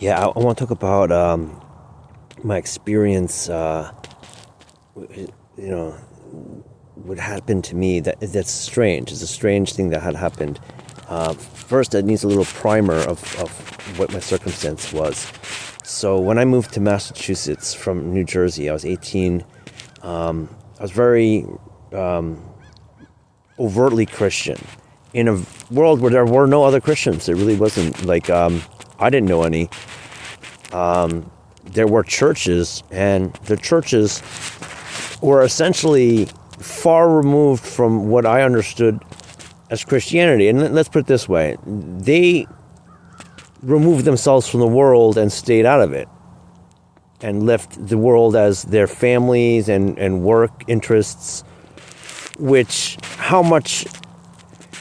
Yeah, I want to talk about my experience. You know, what happened to me that's strange. It's a strange thing that had happened. First, it needs a little primer of what my circumstance was. So when I moved to Massachusetts from New Jersey, I was 18. I was very overtly Christian in a world where there were no other Christians. It really wasn't like I didn't know any. There were churches, and the churches were essentially far removed from what I understood as Christianity. And let's put it this way. They removed themselves from the world and stayed out of it and left the world as their families and work interests, which how much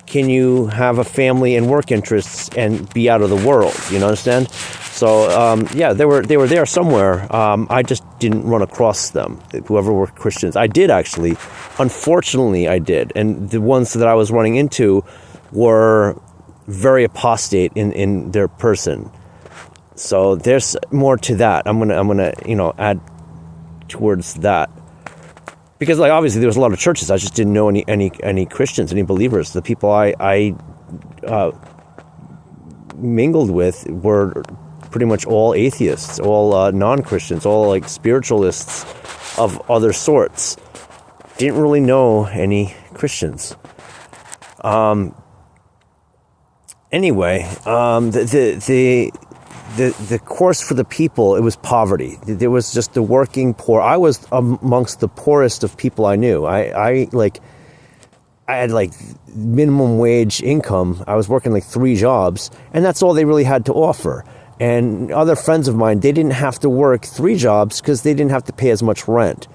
can you have a family and work interests and be out of the world? You understand? So yeah, they were there somewhere. I just didn't run across them. Whoever were Christians, I did actually. Unfortunately, I did, and the ones that I was running into were very apostate in their person. So there's more to that. I'm gonna add towards that. Because like obviously there was a lot of churches. I just didn't know any Christians, any believers. The people I mingled with were pretty much all atheists, all non-Christians, all like spiritualists of other sorts. Didn't really know any Christians. Anyway, the course for the people, it was poverty. There was just the working poor. I was amongst the poorest of people I knew. I had like minimum wage income. I was working like 3 jobs, and that's all they really had to offer. And other friends of mine, they didn't have to work 3 jobs because they didn't have to pay as much rent.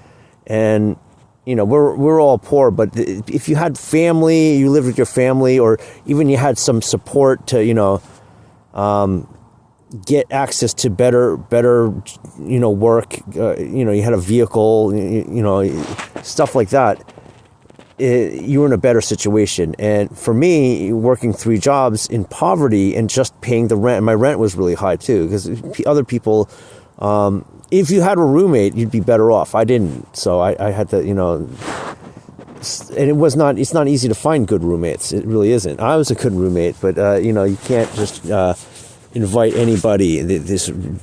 And we're all poor, but if you had family, you lived with your family, or even you had some support to get access to better work, you had a vehicle, stuff like that, you were in a better situation. And for me, working 3 jobs in poverty and just paying the rent, and my rent was really high too, because other people, if you had a roommate, you'd be better off. I didn't, so I had to, and it's not easy to find good roommates. It really isn't. I was a good roommate, but you can't just invite anybody.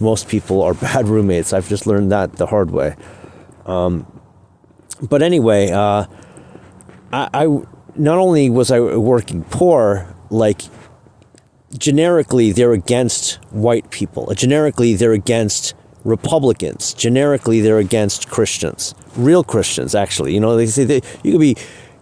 Most people are bad roommates. I've just learned that the hard way. But anyway, I not only was I working poor, like generically they're against white people. Generically they're against Republicans. Generically they're against Christians. Real Christians, actually. They say you could be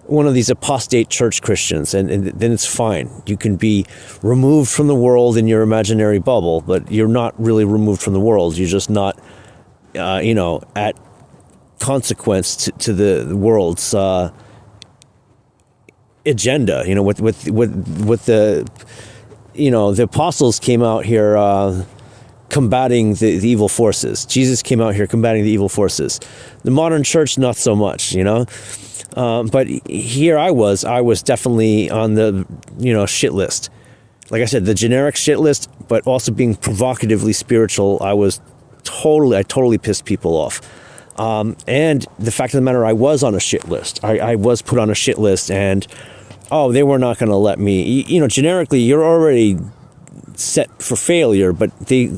one of these apostate church Christians, and then it's fine. You can be removed from the world in your imaginary bubble, but you're not really removed from the world. You're just not, at consequence to the world's agenda. With the, the apostles came out here combating the evil forces. Jesus came out here combating the evil forces. The modern church, not so much, but here I was definitely on the, shit list. Like I said, the generic shit list, but also being provocatively spiritual. I totally pissed people off. And the fact of the matter, I was on a shit list. I was put on a shit list, and, they were not going to let me, generically, you're already set for failure, but they,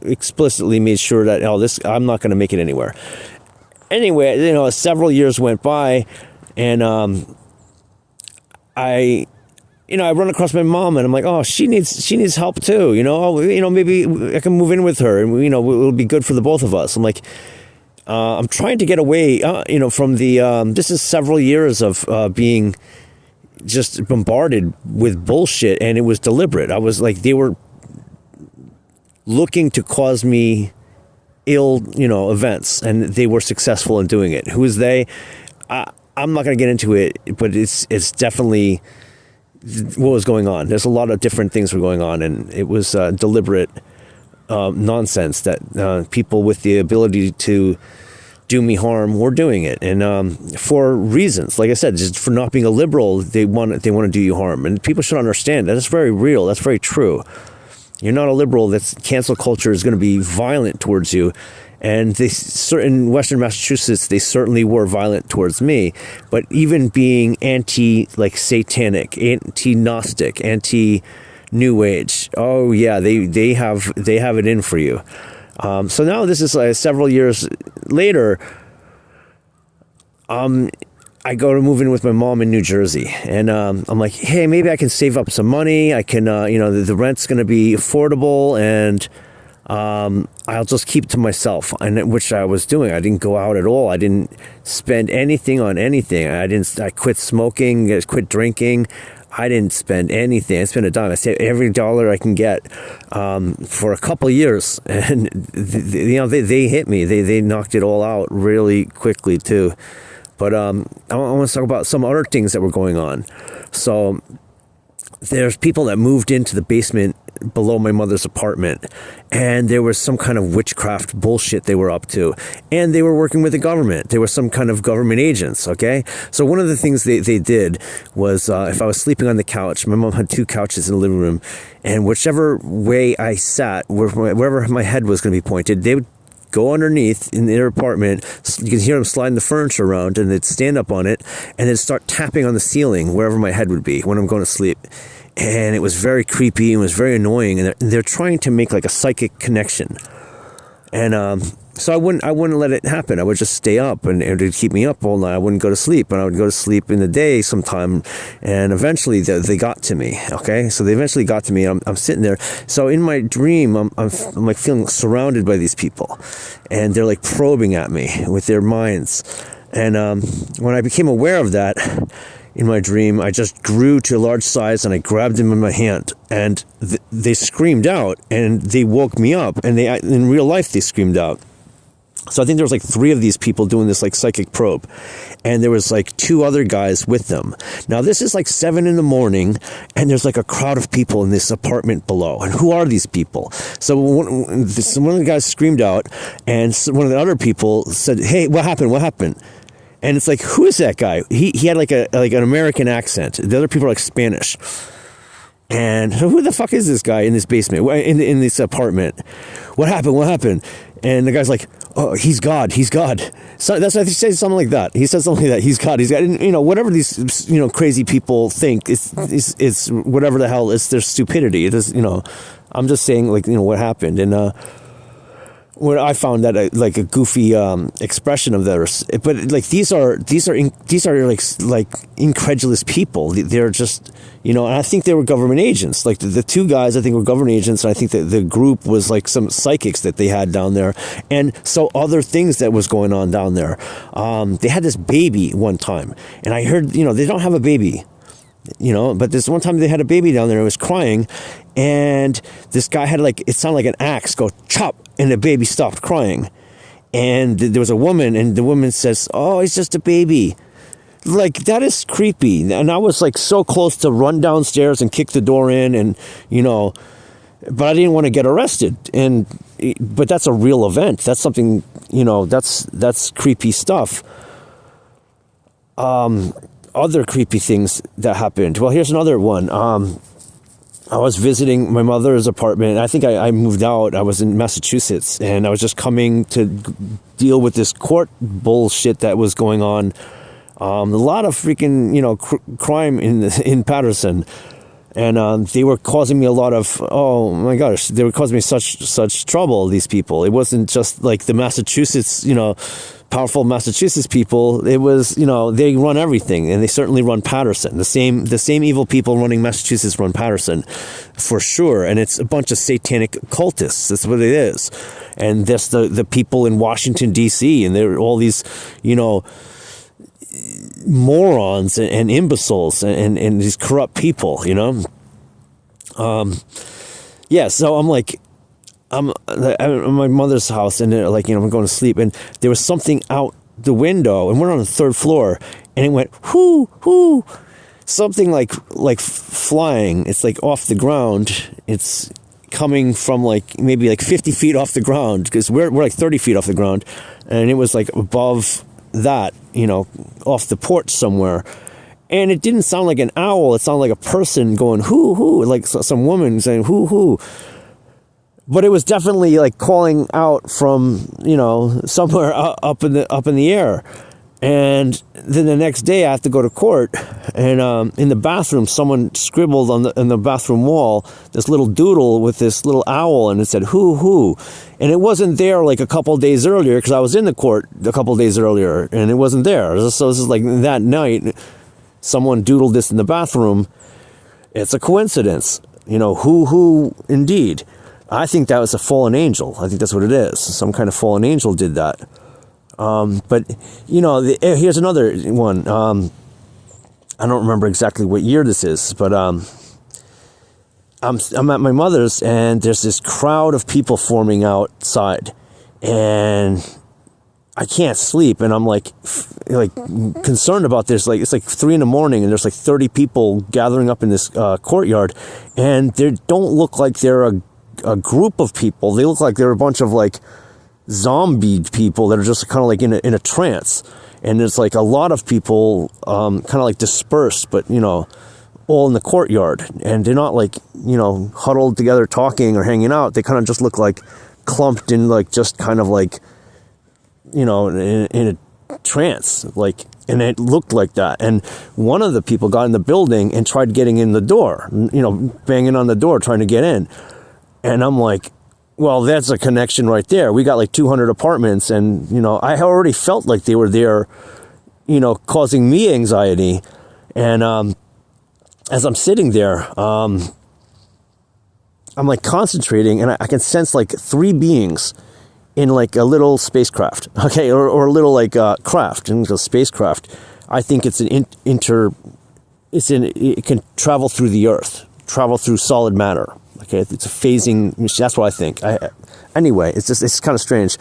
explicitly made sure that, I'm not going to make it anywhere. Anyway, several years went by, and I run across my mom, and I'm like, oh, she needs help too. Maybe I can move in with her, and it'll be good for the both of us. I'm like, I'm trying to get away, from the. This is several years of being just bombarded with bullshit, and it was deliberate. I was like, they were looking to cause me ill, events, and they were successful in doing it. Who is they? I'm not going to get into it, but it's definitely what was going on. There's a lot of different things were going on, and it was deliberate nonsense that people with the ability to do me harm were doing it, and for reasons, like I said, just for not being a liberal, they want to do you harm, and people should understand that. That's very real. That's very true. You're not a liberal. That's cancel culture is going to be violent towards you. And they in Western Massachusetts, they certainly were violent towards me. But even being satanic, anti-Gnostic, anti-New Age, oh yeah, they have it in for you. So now this is several years later. I go to move in with my mom in New Jersey, and I'm like, hey, maybe I can save up some money. I can, the rent's going to be affordable, and I'll just keep it to myself, and which I was doing. I didn't go out at all. I didn't spend anything on anything. I quit smoking. I quit drinking. I didn't spend anything. I spent a dime. I saved every dollar I can get for a couple of years, and they hit me. They knocked it all out really quickly too. But I want to talk about some other things that were going on. So there's people that moved into the basement below my mother's apartment, and there was some kind of witchcraft bullshit they were up to, and they were working with the government. They were some kind of government agents, okay? So one of the things they did was if I was sleeping on the couch, my mom had 2 couches in the living room, and whichever way I sat, wherever my head was going to be pointed, they would go underneath in their apartment. You can hear them sliding the furniture around, and they'd stand up on it, and they'd start tapping on the ceiling wherever my head would be when I'm going to sleep. And it was very creepy and was very annoying, and they're trying to make like a psychic connection. And so I wouldn't let it happen. I would just stay up, and it would keep me up all night. I wouldn't go to sleep, and I would go to sleep in the day sometime. And eventually they got to me. Okay, so they eventually got to me. I'm sitting there. So in my dream, I'm like feeling surrounded by these people, and they're like probing at me with their minds. And when I became aware of that in my dream, I just grew to a large size, and I grabbed them in my hand, and they screamed out, and they woke me up, and in real life they screamed out. So I think there was like 3 of these people doing this like psychic probe, and there was like 2 other guys with them. Now this is like 7 a.m, and there's like a crowd of people in this apartment below. And who are these people? So one of the guys screamed out, and one of the other people said, "Hey, what happened? What happened?" And it's like, who is that guy? He had like an American accent. The other people are like Spanish. And who the fuck is this guy in this basement, in this apartment? What happened? What happened? And the guy's like, oh, he's God. He's God. So that's why he says something like that. He says something like that. He's God. He's God. And, whatever these, crazy people think, it's whatever the hell, it's their stupidity. It is, I'm just saying like, what happened. And, what I found that a goofy expression of theirs, but like these are like incredulous people. They're just and I think they were government agents. Like the 2 guys, I think were government agents, and I think that the group was like some psychics that they had down there, and so other things that was going on down there. They had this baby one time, and I heard they don't have a baby. But this one time they had a baby down there. It was crying, and this guy had it sounded like an axe go chop, and the baby stopped crying. And there was a woman, and the woman says, "Oh, it's just a baby." Like, that is creepy. And I was like so close to run downstairs and kick the door in, and but I didn't want to get arrested. But that's a real event. That's something, that's creepy stuff. Other creepy things that happened. Well, here's another one. I was visiting my mother's apartment. I think I moved out. I was in Massachusetts, and I was just coming to deal with this court bullshit that was going on. A lot of freaking, crime in Patterson. And they were causing me a lot of, oh my gosh, they were causing me such trouble, these people. It wasn't just like the Massachusetts, powerful Massachusetts people. It was, they run everything, and they certainly run Patterson. The same evil people running Massachusetts run Patterson, for sure. And it's a bunch of satanic cultists. That's what it is. And that's the people in Washington, D.C., and they're all these, morons and imbeciles and these corrupt people, yeah. So I'm like, I'm at my mother's house, and they're like, I'm going to sleep, and there was something out the window, and we're on the 3rd floor, and it went whoo whoo, something like flying. It's like off the ground. It's coming from maybe 50 feet off the ground, because we're like 30 feet off the ground, and it was like above that, off the porch somewhere. And it didn't sound like an owl. It sounded like a person going hoo hoo, like some woman saying hoo hoo. but it was definitely like calling out from, somewhere up in the air. And then the next day I have to go to court, and in the bathroom, someone scribbled on the bathroom wall this little doodle with this little owl, and it said who, and it wasn't there like a couple of days earlier, because I was in the court a couple of days earlier, and it wasn't there. So this is like that night, someone doodled this in the bathroom. It's a coincidence, who indeed. I think that was a fallen angel. I think that's what it is. Some kind of fallen angel did that. But here's another one. I don't remember exactly what year this is, but I'm at my mother's, and there's this crowd of people forming outside, and I can't sleep, and I'm like concerned about this. Like, it's like 3 a.m, and there's like 30 people gathering up in this courtyard, and they don't look like they're a group of people. They look like they're a bunch of like zombie people that are just kind of like in a trance, and there's like a lot of people kind of like dispersed, but all in the courtyard, and they're not like huddled together talking or hanging out. They kind of just look like clumped in, like just kind of like in a trance, like, and it looked like that. And one of the people got in the building and tried getting in the door, banging on the door trying to get in. And I'm like, well, that's a connection right there. We got like 200 apartments, and, I already felt like they were there, causing me anxiety. And as I'm sitting there, I'm like concentrating, and I can sense like 3 beings in like a little spacecraft, okay, or a little like craft, and a spacecraft. I think it's it can travel through the earth, travel through solid matter. Okay, it's a phasing. That's what I think. Anyway, it's kind of strange,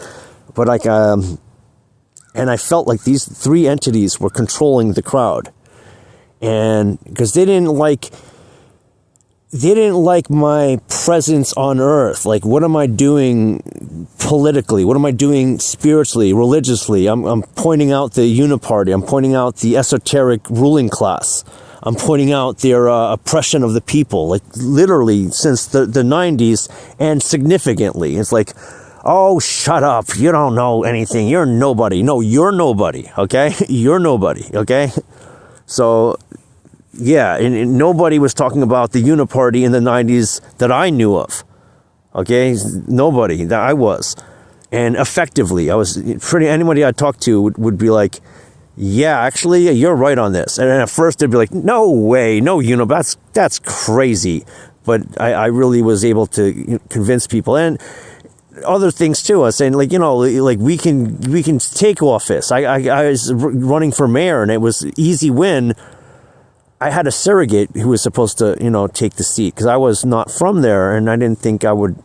but like, and I felt like these 3 entities were controlling the crowd, and because they didn't like my presence on Earth. Like, what am I doing politically? What am I doing spiritually, religiously? I'm pointing out the uniparty. I'm pointing out the esoteric ruling class. I'm pointing out their oppression of the people, like literally since the 90s, and significantly. It's like, oh, shut up. You don't know anything. You're nobody. No, you're nobody, okay? You're nobody, okay? So, yeah, and nobody was talking about the uniparty in the 90s that I knew of, okay? Nobody that I was. And effectively, anybody I talked to would be like, yeah, actually, you're right on this. And at first, they'd be like, no way, no, that's crazy. But I really was able to convince people, and other things too. I was saying, like, like we can take office. I was running for mayor, and it was easy win. I had a surrogate who was supposed to, take the seat, because I was not from there, and I didn't think I would.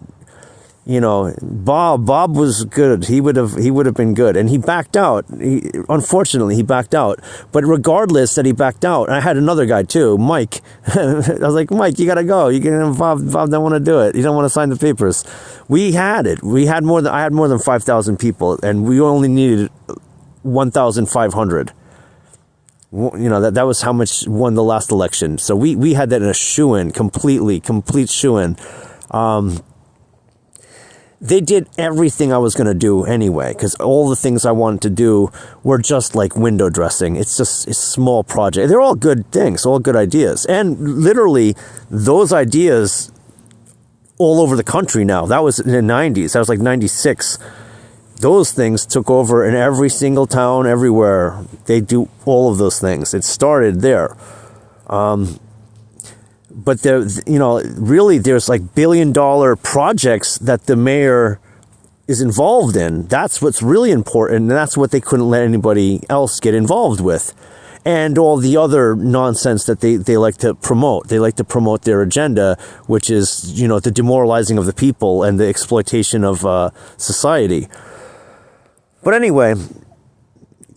Bob was good. He would have been good, and he backed out. Unfortunately, he backed out. But regardless that he backed out, I had another guy too, Mike. I was like, Mike, you gotta go. Bob don't want to do it. He don't want to sign the papers. We had it. I had more than 5,000 people, and we only needed 1,500. That was how much won the last election. So we had that in a shoo-in, complete shoo-in. They did everything I was going to do anyway, because all the things I wanted to do were just like window dressing. It's just a small project. They're all good things, all good ideas. And literally, those ideas all over the country now. That was in the 90s. That was like 96. Those things took over in every single town, everywhere. They do all of those things. It started there. But really, there's like $1 billion projects that the mayor is involved in. That's what's really important, and that's what they couldn't let anybody else get involved with. And all the other nonsense that they like to promote. They like to promote their agenda, which is, the demoralizing of the people and the exploitation of society. But anyway,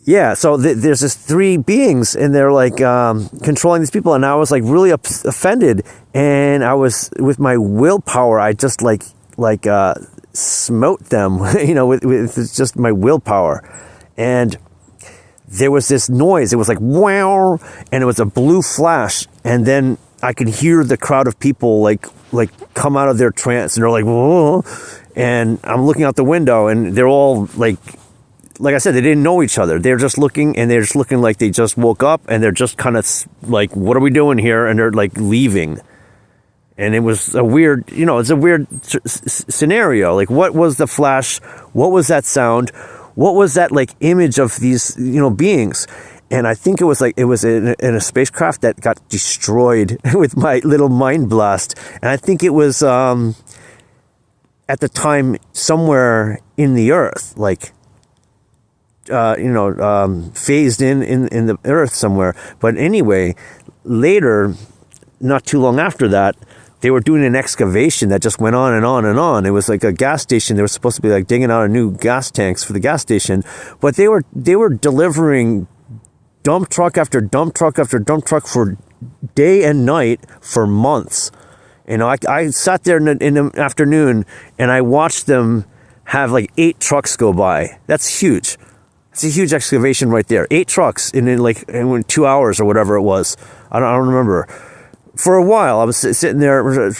yeah, so there's this 3 beings, and they're like controlling these people, and I was like really offended, and I was, with my willpower, I just like smote them, with just my willpower. And there was this noise. It was like wow, and it was a blue flash, and then I could hear the crowd of people like come out of their trance, and they're like, whoa. And I'm looking out the window, and they're all like I said, they didn't know each other. They're just looking, and they're just looking like they just woke up, and they're just kind of like, what are we doing here? And they're like leaving. And it was a weird, it's a weird scenario. Like, what was the flash? What was that sound? What was that like image of these, beings? And I think it was in a spacecraft that got destroyed with my little mind blast. And I think it was at the time somewhere in the Earth, like phased in the Earth somewhere. But anyway, later, not too long after that, they were doing an excavation that just went on and on and on. It was like a gas station. They were supposed to be like digging out a new gas tanks for the gas station, but they were delivering dump truck after dump truck after dump truck for day and night for months. I sat there in the afternoon and I watched them have like 8 trucks go by. That's huge. It's a huge excavation right there. 8 trucks in 2 hours or whatever it was. I don't remember. For a while, I was sitting there,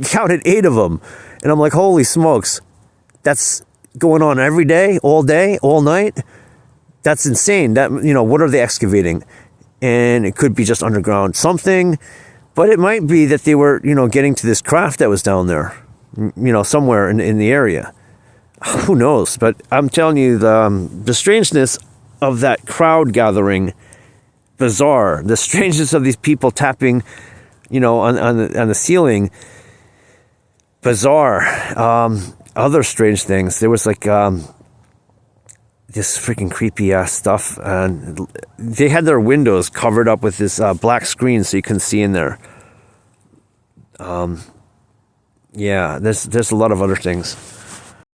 counted 8 of them. And I'm like, holy smokes, that's going on every day, all night? That's insane. What are they excavating? And it could be just underground something, but it might be that they were, getting to this craft that was down there, somewhere in the area. Who knows? But I'm telling you, the strangeness of that crowd gathering, bizarre. The strangeness of these people tapping, on the ceiling, bizarre. Other strange things. There was like this freaking creepy ass stuff, and they had their windows covered up with this black screen so you couldn't see in there. Yeah, there's a lot of other things.